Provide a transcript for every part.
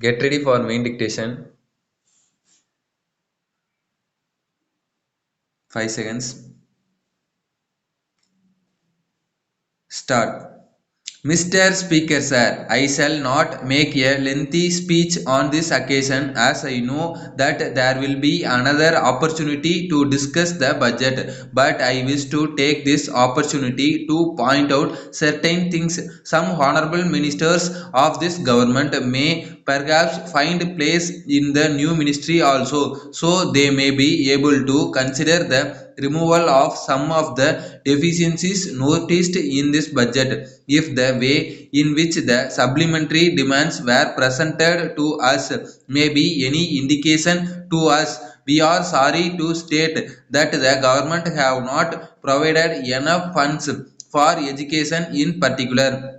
Get ready for main dictation. 5 seconds. Start. Mr. Speaker, sir, I shall not make a lengthy speech on this occasion as I know that there will be another opportunity to discuss the budget. But I wish to take this opportunity to point out certain things. Some honorable ministers of this government may perhaps find place in the new ministry also, so they may be able to consider the removal of some of the deficiencies noticed in this budget. If the way in which the supplementary demands were presented to us may be any indication to us, we are sorry to state that the government have not provided enough funds for education in particular.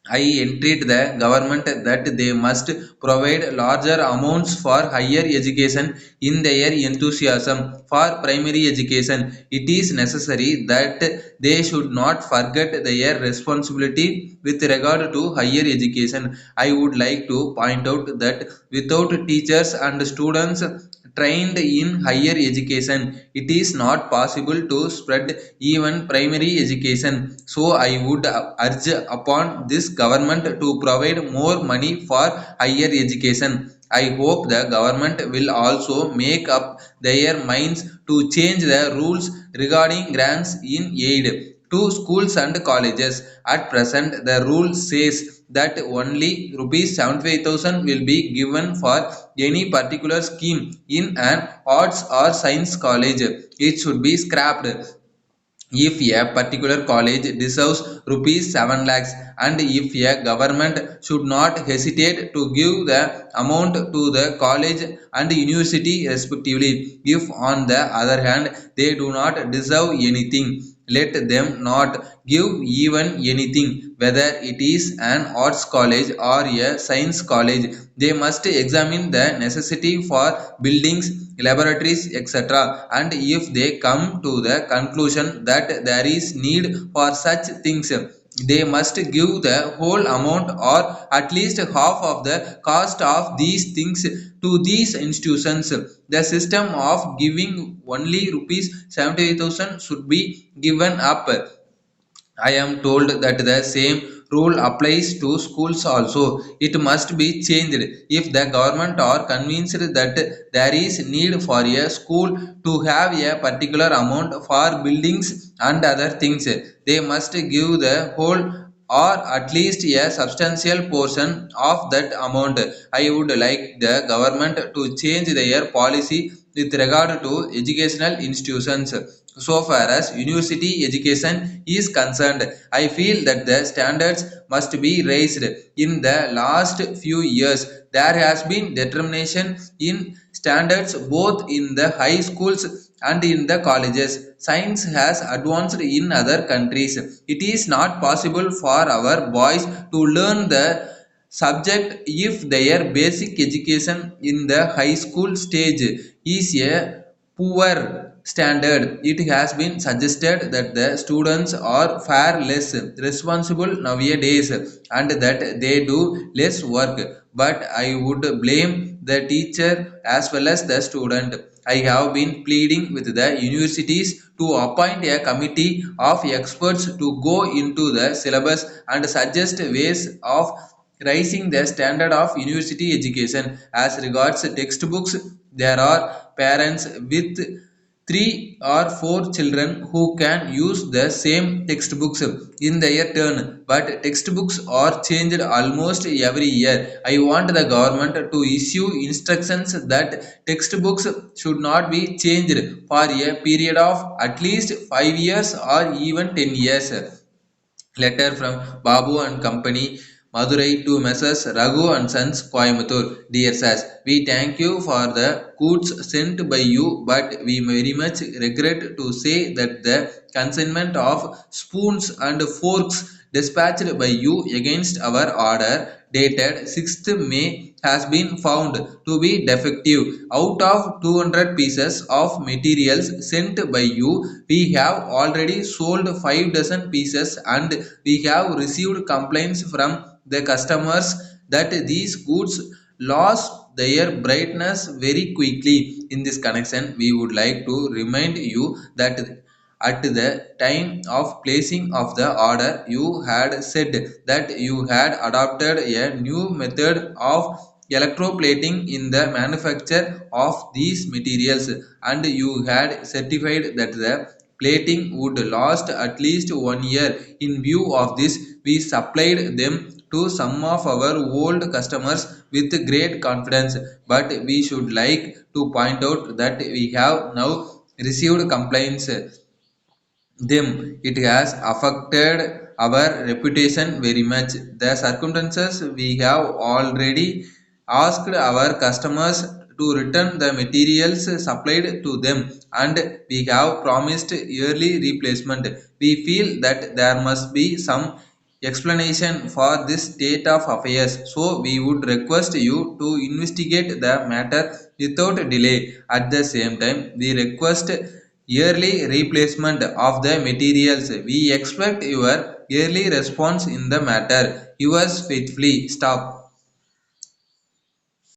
I entreat the government that they must provide larger amounts for higher education in their enthusiasm for primary education. It is necessary that they should not forget their responsibility with regard to higher education. I would like to point out that without teachers and students trained in higher education, it is not possible to spread even primary education. So I would urge upon this government to provide more money for higher education. I hope the government will also make up their minds to change the rules regarding grants in aid to schools and colleges. At present, the rule says that only rupees 75,000 will be given for any particular scheme in an arts or science college. It should be scrapped if a particular college deserves rupees 7 lakhs, and if a government should not hesitate to give the amount to the college and university respectively. If on the other hand they do not deserve anything, let them not give even anything, whether it is an arts college or a science college. They must examine the necessity for buildings, laboratories, etc. And if they come to the conclusion that there is need for such things, they must give the whole amount or at least half of the cost of these things to these institutions. The system of giving only rupees 78,000 should be given up. I am told that the same rule applies to schools also. It must be changed. If the government are convinced that there is need for a school to have a particular amount for buildings and other things, they must give the whole or at least a substantial portion of that amount. I would like the government to change their policy with regard to educational institutions. So far as university education is concerned, I feel that the standards must be raised. In the last few years, there has been determination in standards both in the high schools and in the colleges. Science has advanced in other countries. It is not possible for our boys to learn the subject if their basic education in the high school stage is a poor standard. It has been suggested that the students are far less responsible nowadays and that they do less work, but I would blame the teacher as well as the student. I have been pleading with the universities to appoint a committee of experts to go into the syllabus and suggest ways of raising the standard of university education. As regards textbooks, there are parents with 3 or 4 children who can use the same textbooks in their turn, but textbooks are changed almost every year. I want the government to issue instructions that textbooks should not be changed for a period of at least 5 years or even 10 years. Letter from Babu and Company, Madurai to Messrs. Raghu and Sons, Coimbatore. Dear Sas, we thank you for the goods sent by you, but we very much regret to say that the consignment of spoons and forks dispatched by you against our order dated 6th May has been found to be defective. Out of 200 pieces of materials sent by you, we have already sold 5 dozen pieces, and we have received complaints from the customers that these goods lost their brightness very quickly. In this connection, we would like to remind you that at the time of placing of the order, you had said that you had adopted a new method of electroplating in the manufacture of these materials, and you had certified that the plating would last at least 1 year. In view of this, we supplied them to some of our old customers with great confidence, but we should like to point out that we have now received complaints them. It has affected our reputation very much. The circumstances, we have already asked our customers to return the materials supplied to them, and we have promised yearly replacement. We feel that there must be some explanation for this state of affairs, so we would request you to investigate the matter without delay. At the same time, we request yearly replacement of the materials. We expect your yearly response in the matter. Yours faithfully. Stop.